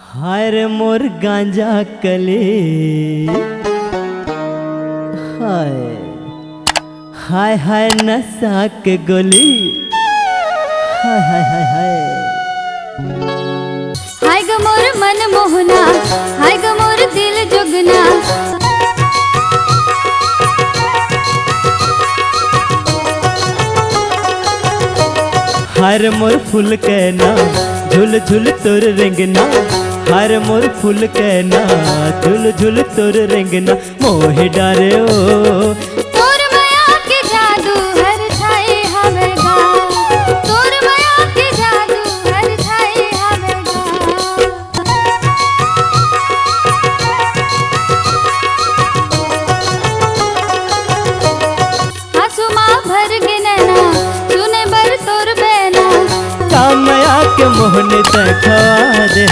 हाय रे मोर गांजा कले, हाय हाय हाय नशा के गोली, हाय हाय हाय हाय। हाय ग मोर मन मोहना, हाय ग मोर दिल जुगना। हर मोर फूल कहना झुल झुल तोर रेंगना, हर मोर फूल कहना झुल झुल तोर रेंगना। मोहे डारे ओ तोर माया के जादू हर छाए हवेगा, तोर माया के जादू हर छाए हवेगा। आंसू माँ भर के नैना सुने बर तोर बहना। कामया के मोहन देखा दे।